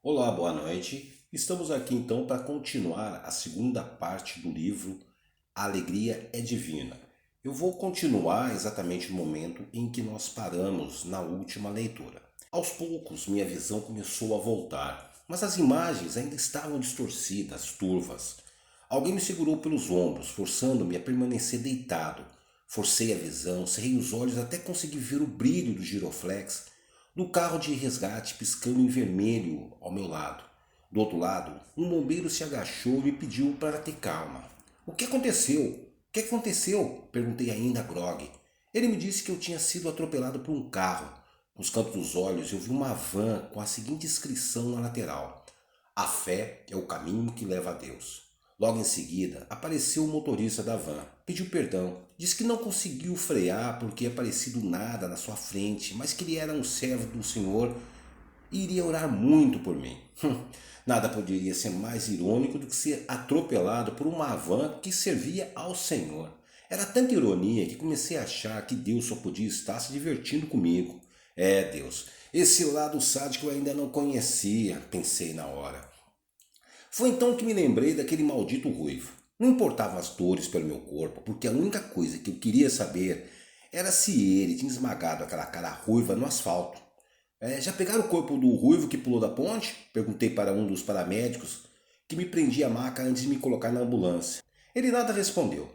Olá, boa noite. Estamos aqui então para continuar a segunda parte do livro A Alegria é Divina. Eu vou continuar exatamente no momento em que nós paramos na última leitura. Aos poucos, minha visão começou a voltar, mas as imagens ainda estavam distorcidas, turvas. Alguém me segurou pelos ombros, forçando-me a permanecer deitado. Forcei a visão, cerrei os olhos até conseguir ver o brilho do giroflex do carro de resgate piscando em vermelho ao meu lado. Do outro lado, um bombeiro se agachou e me pediu para ter calma. O que aconteceu? O que aconteceu? Perguntei ainda grog. Ele me disse que eu tinha sido atropelado por um carro. Nos cantos dos olhos eu vi uma van com a seguinte inscrição na lateral: A fé é o caminho que leva a Deus. Logo em seguida, apareceu o motorista da van. Pediu perdão. Disse que não conseguiu frear porque aparecia do nada na sua frente, mas que ele era um servo do Senhor e iria orar muito por mim. Nada poderia ser mais irônico do que ser atropelado por uma van que servia ao Senhor. Era tanta ironia que comecei a achar que Deus só podia estar se divertindo comigo. É, Deus, esse lado sádico eu ainda não conhecia, pensei na hora. Foi então que me lembrei daquele maldito ruivo. Não importavam as dores pelo meu corpo, porque a única coisa que eu queria saber era se ele tinha esmagado aquela cara ruiva no asfalto. Já pegaram o corpo do ruivo que pulou da ponte? Perguntei para um dos paramédicos que me prendia a maca antes de me colocar na ambulância. Ele nada respondeu.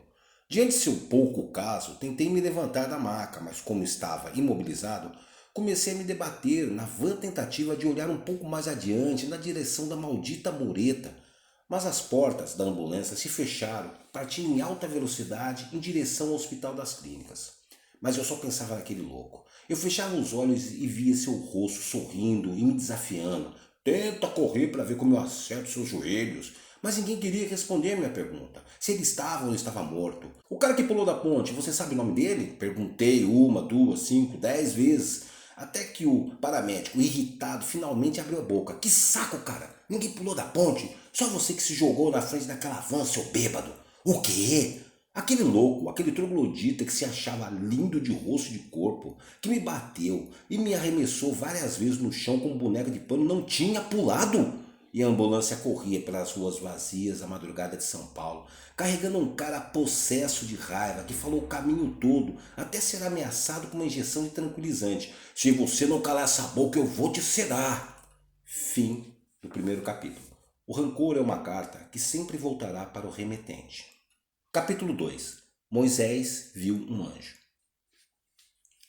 Diante de seu pouco caso, tentei me levantar da maca, mas como estava imobilizado, comecei a me debater na vã tentativa de olhar um pouco mais adiante na direção da maldita mureta. Mas as portas da ambulância se fecharam, partindo em alta velocidade em direção ao Hospital das Clínicas. Mas eu só pensava naquele louco. Eu fechava os olhos e via seu rosto sorrindo e me desafiando. Tenta correr para ver como eu acerto seus joelhos. Mas ninguém queria responder a minha pergunta. Se ele estava ou não estava morto. O cara que pulou da ponte, você sabe o nome dele? Perguntei uma, duas, cinco, 10 vezes. Até que o paramédico, irritado, finalmente abriu a boca. Que saco, cara! Ninguém pulou da ponte. Só você que se jogou na frente daquela van, seu bêbado. O quê? Aquele louco, aquele troglodita que se achava lindo de rosto e de corpo, que me bateu e me arremessou várias vezes no chão com boneca de pano, não tinha pulado? E a ambulância corria pelas ruas vazias à madrugada de São Paulo, carregando um cara possesso de raiva que falou o caminho todo, até ser ameaçado com uma injeção de tranquilizante. Se você não calar essa boca, eu vou te sedar. Fim do primeiro capítulo. O rancor é uma carta que sempre voltará para o remetente. Capítulo 2. Moisés viu um anjo.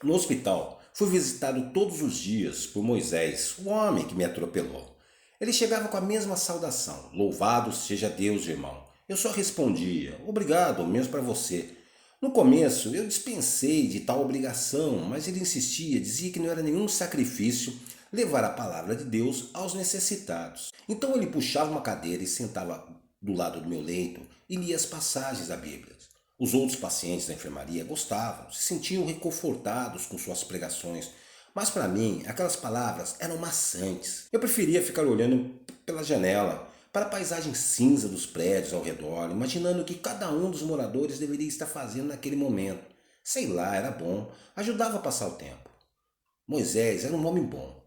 No hospital, fui visitado todos os dias por Moisés, o homem que me atropelou. Ele chegava com a mesma saudação: Louvado seja Deus, irmão. Eu só respondia: Obrigado, o mesmo para você. No começo, eu dispensei de tal obrigação, mas ele insistia, dizia que não era nenhum sacrifício levar a palavra de Deus aos necessitados. Então ele puxava uma cadeira e sentava do lado do meu leito e lia as passagens da Bíblia. Os outros pacientes da enfermaria gostavam, se sentiam reconfortados com suas pregações, mas para mim aquelas palavras eram maçantes. Eu preferia ficar olhando pela janela para a paisagem cinza dos prédios ao redor, imaginando o que cada um dos moradores deveria estar fazendo naquele momento. Sei lá, era bom, ajudava a passar o tempo. Moisés era um homem bom,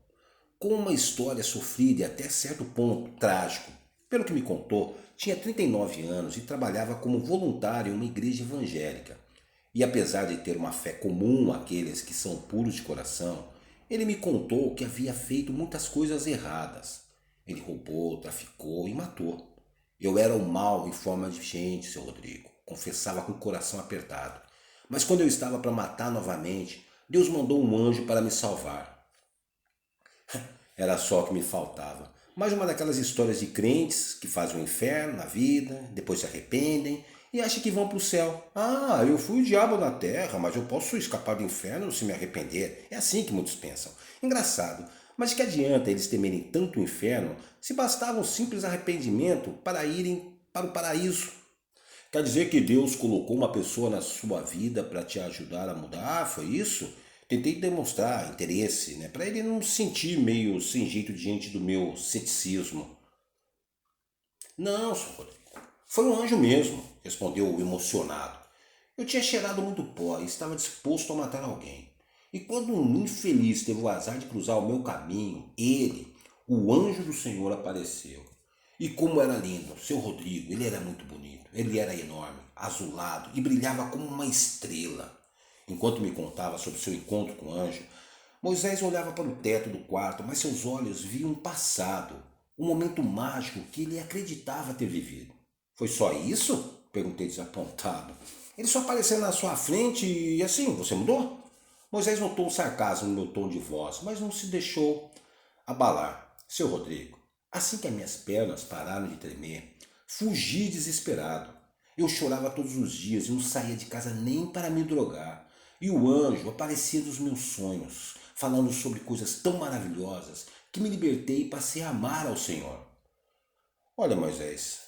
com uma história sofrida e até certo ponto trágico. Pelo que me contou, tinha 39 anos e trabalhava como voluntário em uma igreja evangélica. E apesar de ter uma fé comum àqueles que são puros de coração, ele me contou que havia feito muitas coisas erradas. Ele roubou, traficou e matou. Eu era o mal em forma de gente, seu Rodrigo, confessava com o coração apertado. Mas quando eu estava para matar novamente, Deus mandou um anjo para me salvar. Era só o que me faltava. Mais uma daquelas histórias de crentes que fazem o inferno na vida, depois se arrependem e acham que vão para o céu. Ah, eu fui o diabo na terra, mas eu posso escapar do inferno se me arrepender. É assim que muitos pensam. Engraçado, mas de que adianta eles temerem tanto o inferno se bastava um simples arrependimento para irem para o paraíso? Quer dizer que Deus colocou uma pessoa na sua vida para te ajudar a mudar? Foi isso? Tentei demonstrar interesse, né, para ele não se sentir meio sem jeito diante do meu ceticismo. Não, Sr. Rodrigo. Foi um anjo mesmo, respondeu o emocionado. Eu tinha cheirado muito pó e estava disposto a matar alguém. E quando um infeliz teve o azar de cruzar o meu caminho, ele, o anjo do Senhor apareceu. E como era lindo, seu Rodrigo, ele era muito bonito, ele era enorme, azulado e brilhava como uma estrela. Enquanto me contava sobre seu encontro com o anjo, Moisés olhava para o teto do quarto, mas seus olhos viam um passado, um momento mágico que ele acreditava ter vivido. Foi só isso? Perguntei desapontado. Ele só apareceu na sua frente e assim, você mudou? Moisés notou o sarcasmo no meu tom de voz, mas não se deixou abalar. Seu Rodrigo, assim que as minhas pernas pararam de tremer, fugi desesperado. Eu chorava todos os dias e não saía de casa nem para me drogar. E o anjo aparecia nos meus sonhos, falando sobre coisas tão maravilhosas que me libertei e passei a amar ao Senhor. Olha, Moisés,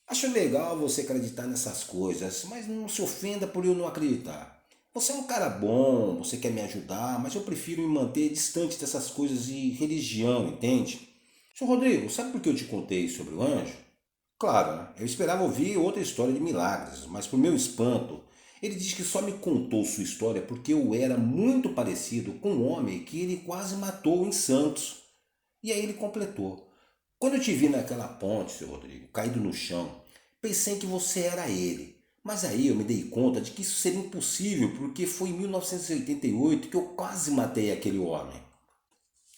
acho legal você acreditar nessas coisas, mas não se ofenda por eu não acreditar. Você é um cara bom, você quer me ajudar, mas eu prefiro me manter distante dessas coisas de religião, entende? Seu Rodrigo, sabe por que eu te contei sobre o anjo? Claro, né? Eu esperava ouvir outra história de milagres, mas para o meu espanto, ele diz que só me contou sua história porque eu era muito parecido com um homem que ele quase matou em Santos. E aí ele completou. Quando eu te vi naquela ponte, seu Rodrigo, caído no chão, pensei que você era ele. Mas aí eu me dei conta de que isso seria impossível, porque foi em 1988 que eu quase matei aquele homem.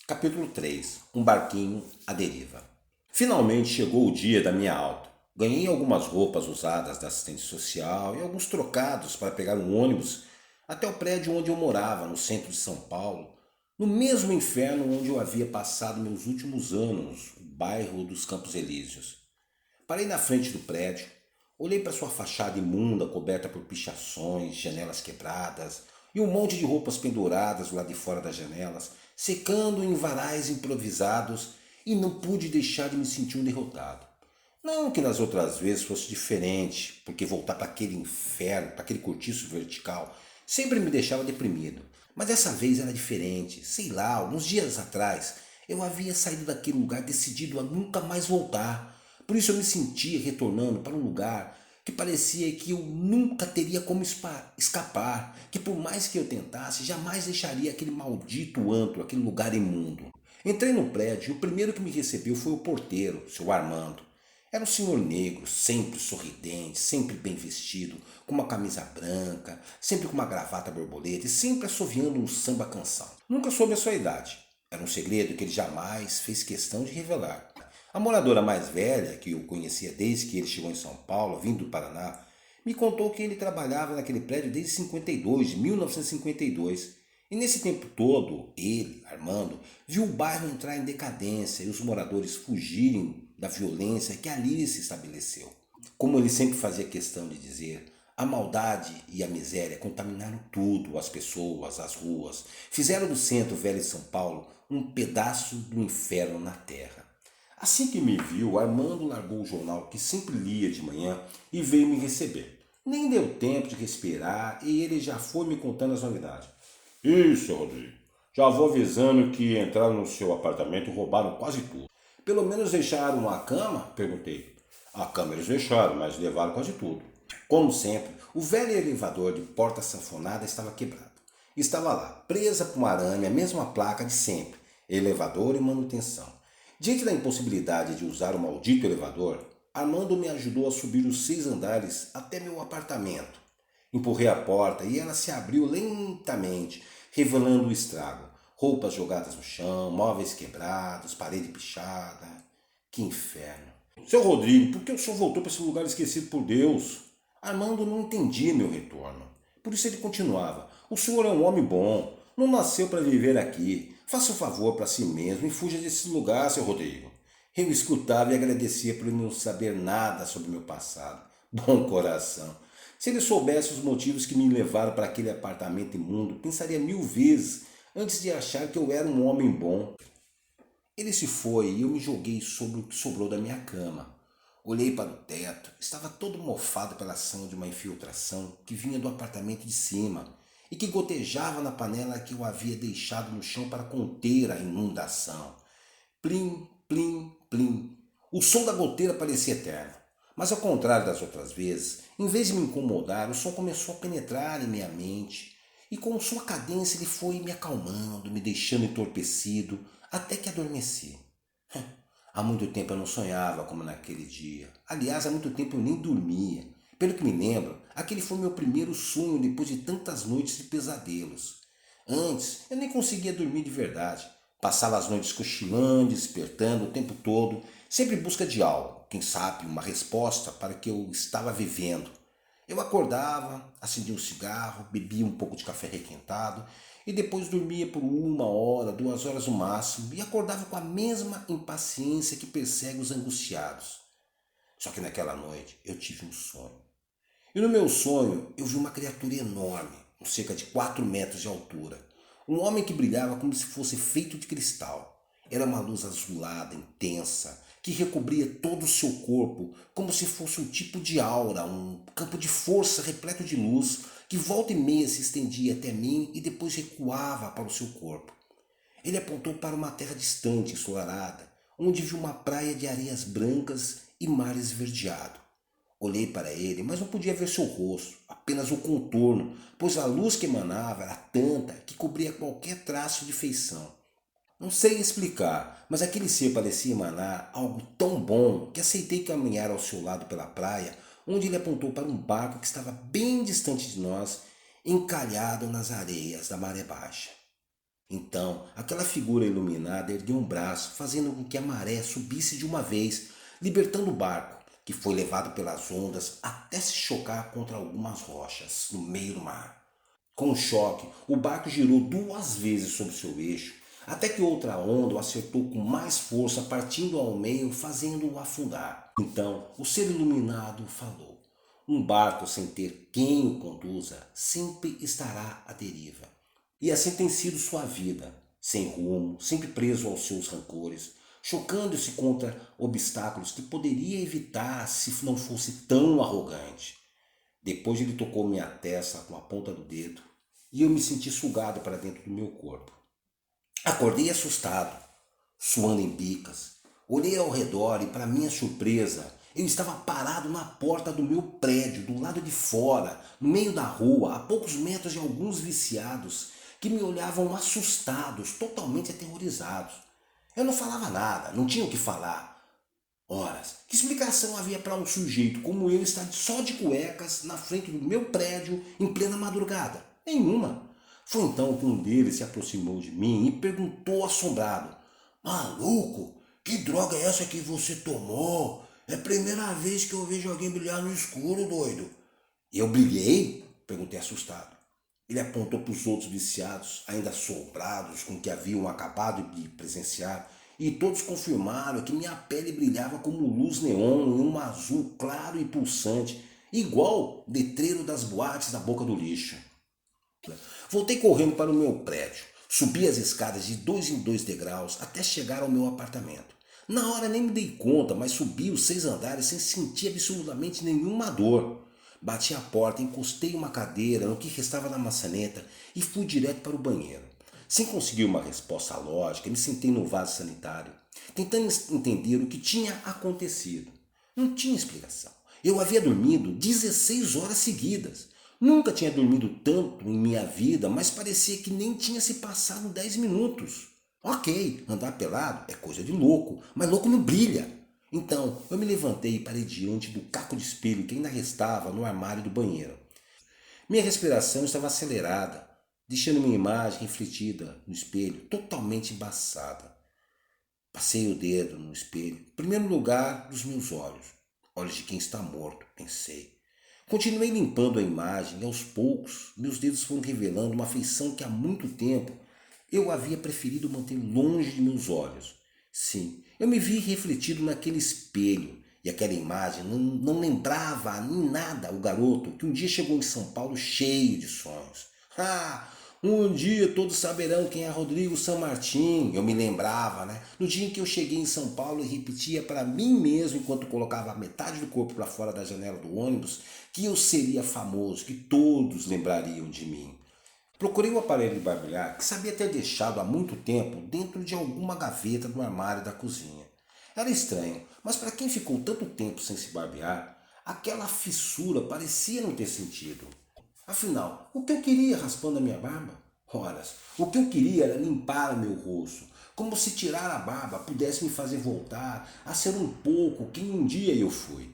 Capítulo 3. Um barquinho à deriva. Finalmente chegou o dia da minha alta. Ganhei algumas roupas usadas da assistente social e alguns trocados para pegar um ônibus até o prédio onde eu morava, no centro de São Paulo, no mesmo inferno onde eu havia passado meus últimos anos, o bairro dos Campos Elíseos. Parei na frente do prédio, olhei para sua fachada imunda coberta por pichações, janelas quebradas e um monte de roupas penduradas lá de fora das janelas, secando em varais improvisados, e não pude deixar de me sentir um derrotado. Não que nas outras vezes fosse diferente, porque voltar para aquele inferno, para aquele cortiço vertical, sempre me deixava deprimido. Mas dessa vez era diferente. Sei lá, alguns dias atrás, eu havia saído daquele lugar decidido a nunca mais voltar. Por isso eu me sentia retornando para um lugar que parecia que eu nunca teria como escapar, que por mais que eu tentasse, jamais deixaria aquele maldito antro, aquele lugar imundo. Entrei no prédio e o primeiro que me recebeu foi o porteiro, seu Armando. Era um senhor negro, sempre sorridente, sempre bem vestido, com uma camisa branca, sempre com uma gravata borboleta e sempre assoviando um samba canção. Nunca soube a sua idade. Era um segredo que ele jamais fez questão de revelar. A moradora mais velha, que eu conhecia desde que ele chegou em São Paulo, vindo do Paraná, me contou que ele trabalhava naquele prédio desde 52, de 1952. E nesse tempo todo, ele, Armando, viu o bairro entrar em decadência e os moradores fugirem da violência que ali se estabeleceu. Como ele sempre fazia questão de dizer, a maldade e a miséria contaminaram tudo, as pessoas, as ruas, fizeram do centro velho de São Paulo um pedaço do inferno na terra. Assim que me viu, Armando largou o jornal que sempre lia de manhã e veio me receber. Nem deu tempo de respirar e ele já foi me contando as novidades. Isso, Rodrigo. Já vou avisando que entraram no seu apartamento e roubaram quase tudo. Pelo menos deixaram uma cama? Perguntei. A cama eles deixaram, mas levaram quase tudo. Como sempre, o velho elevador de porta sanfonada estava quebrado. Estava lá, presa por um arame, a mesma placa de sempre, elevador e manutenção. Diante da impossibilidade de usar o maldito elevador, Armando me ajudou a subir os 6 andares até meu apartamento. Empurrei a porta e ela se abriu lentamente, revelando o estrago. Roupas jogadas no chão, móveis quebrados, parede pichada. Que inferno. Seu Rodrigo, por que o senhor voltou para esse lugar esquecido por Deus? Armando não entendia meu retorno. Por isso ele continuava. O senhor é um homem bom. Não nasceu para viver aqui. Faça um favor para si mesmo e fuja desse lugar, seu Rodrigo. Eu escutava e agradecia por ele não saber nada sobre meu passado. Bom coração. Se ele soubesse os motivos que me levaram para aquele apartamento imundo, pensaria 1000 vezes antes de achar que eu era um homem bom. Ele se foi e eu me joguei sobre o que sobrou da minha cama. Olhei para o teto, estava todo mofado pela ação de uma infiltração que vinha do apartamento de cima e que gotejava na panela que eu havia deixado no chão para conter a inundação. Plim, plim, plim. O som da goteira parecia eterno. Mas ao contrário das outras vezes, em vez de me incomodar, o som começou a penetrar em minha mente e com sua cadência ele foi me acalmando, me deixando entorpecido, até que adormeci. Há muito tempo eu não sonhava como naquele dia. Aliás, há muito tempo eu nem dormia. Pelo que me lembro, aquele foi meu primeiro sonho depois de tantas noites de pesadelos. Antes, eu nem conseguia dormir de verdade. Passava as noites cochilando, despertando o tempo todo, sempre em busca de algo, quem sabe uma resposta para o que eu estava vivendo. Eu acordava, acendia um cigarro, bebia um pouco de café requentado e depois dormia por 1 hora, 2 horas no máximo e acordava com a mesma impaciência que persegue os angustiados. Só que naquela noite eu tive um sonho. E no meu sonho eu vi uma criatura enorme, com cerca de 4 metros de altura. Um homem que brilhava como se fosse feito de cristal. Era uma luz azulada, intensa, que recobria todo o seu corpo, como se fosse um tipo de aura, um campo de força repleto de luz, que volta e meia se estendia até mim e depois recuava para o seu corpo. Ele apontou para uma terra distante, ensolarada, onde viu uma praia de areias brancas e mar esverdeado. Olhei para ele, mas não podia ver seu rosto, apenas o contorno, pois a luz que emanava era tanta que cobria qualquer traço de feição. Não sei explicar, mas aquele ser parecia emanar algo tão bom que aceitei caminhar ao seu lado pela praia, onde ele apontou para um barco que estava bem distante de nós, encalhado nas areias da maré baixa. Então, aquela figura iluminada ergueu um braço, fazendo com que a maré subisse de uma vez, libertando o barco, que foi levado pelas ondas até se chocar contra algumas rochas no meio do mar. Com o choque, o barco girou 2 vezes sobre seu eixo, até que outra onda o acertou com mais força, partindo ao meio, fazendo-o afundar. Então, o ser iluminado falou: um barco sem ter quem o conduza sempre estará à deriva. E assim tem sido sua vida, sem rumo, sempre preso aos seus rancores, chocando-se contra obstáculos que poderia evitar se não fosse tão arrogante. Depois ele tocou minha testa com a ponta do dedo e eu me senti sugado para dentro do meu corpo. Acordei assustado, suando em bicas. Olhei ao redor e, para minha surpresa, eu estava parado na porta do meu prédio, do lado de fora, no meio da rua, a poucos metros de alguns viciados que me olhavam assustados, totalmente aterrorizados. Eu não falava nada, não tinha o que falar. Horas, que explicação havia para um sujeito como eu estar só de cuecas na frente do meu prédio em plena madrugada? Nenhuma. Foi então que um deles se aproximou de mim e perguntou assombrado: Maluco, que droga é essa que você tomou? É a primeira vez que eu vejo alguém brilhar no escuro, doido. Eu brilhei? Perguntei assustado. Ele apontou para os outros viciados, ainda assombrados com o que haviam acabado de presenciar, e todos confirmaram que minha pele brilhava como luz neon em um azul claro e pulsante, igual letreiro das boates da boca do lixo. Voltei correndo para o meu prédio, subi as escadas de 2 em 2 degraus até chegar ao meu apartamento. Na hora nem me dei conta, mas subi os 6 andares sem sentir absolutamente nenhuma dor. Bati a porta, encostei uma cadeira no que restava da maçaneta e fui direto para o banheiro. Sem conseguir uma resposta lógica, me sentei no vaso sanitário, tentando entender o que tinha acontecido. Não tinha explicação. Eu havia dormido 16 horas seguidas. Nunca tinha dormido tanto em minha vida, mas parecia que nem tinha se passado 10 minutos. Ok, andar pelado é coisa de louco, mas louco não brilha. Então, eu me levantei e parei diante do caco de espelho que ainda restava no armário do banheiro. Minha respiração estava acelerada, deixando minha imagem refletida no espelho totalmente embaçada. Passei o dedo no espelho, em primeiro lugar dos meus olhos. Olhos de quem está morto, pensei. Continuei limpando a imagem e aos poucos meus dedos foram revelando uma feição que há muito tempo eu havia preferido manter longe de meus olhos. Sim, eu me vi refletido naquele espelho e aquela imagem não lembrava em nada o garoto que um dia chegou em São Paulo cheio de sonhos. Ah, um dia todos saberão quem é Rodrigo San Martín. Eu me lembrava, né? No dia em que eu cheguei em São Paulo e repetia para mim mesmo, enquanto colocava metade do corpo para fora da janela do ônibus, que eu seria famoso, que todos lembrariam de mim. Procurei o aparelho de barbear que sabia ter deixado há muito tempo dentro de alguma gaveta no armário da cozinha. Era estranho, mas para quem ficou tanto tempo sem se barbear, aquela fissura parecia não ter sentido. Afinal, o que eu queria raspando a minha barba? Horas, o que eu queria era limpar o meu rosto, como se tirar a barba pudesse me fazer voltar a ser um pouco quem um dia eu fui.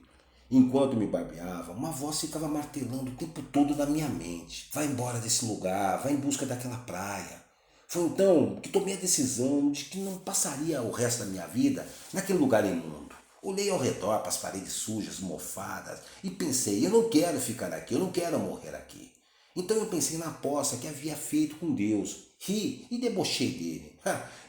Enquanto me barbeava, uma voz ficava martelando o tempo todo na minha mente. Vai embora desse lugar, vai em busca daquela praia. Foi então que tomei a decisão de que não passaria o resto da minha vida naquele lugar imundo. Olhei ao redor para as paredes sujas, mofadas e pensei, eu não quero ficar aqui, eu não quero morrer aqui. Então eu pensei na aposta que havia feito com Deus. Ri e debochei dele.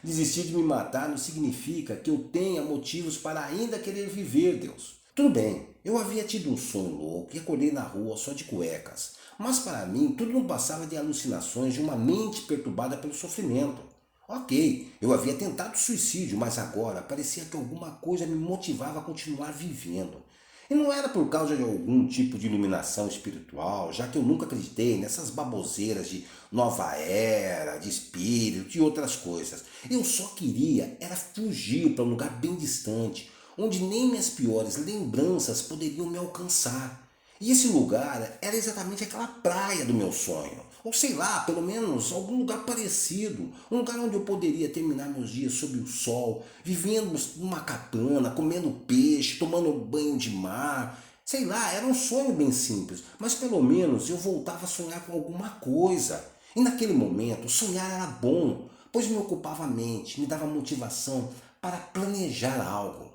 Desistir de me matar não significa que eu tenha motivos para ainda querer viver, Deus. Tudo bem, eu havia tido um sonho louco e acordei na rua só de cuecas. Mas para mim tudo não passava de alucinações de uma mente perturbada pelo sofrimento. Ok, eu havia tentado suicídio, mas agora parecia que alguma coisa me motivava a continuar vivendo. E não era por causa de algum tipo de iluminação espiritual, já que eu nunca acreditei nessas baboseiras de nova era, de espírito e outras coisas. Eu só queria era fugir para um lugar bem distante, onde nem minhas piores lembranças poderiam me alcançar. E esse lugar era exatamente aquela praia do meu sonho. Ou sei lá, pelo menos algum lugar parecido. Um lugar onde eu poderia terminar meus dias sob o sol, vivendo numa cabana, comendo peixe, tomando banho de mar. Sei lá, era um sonho bem simples, mas pelo menos eu voltava a sonhar com alguma coisa. E naquele momento, sonhar era bom, pois me ocupava a mente, me dava motivação para planejar algo.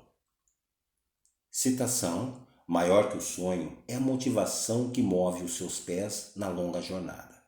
Citação: maior que o sonho é a motivação que move os seus pés na longa jornada.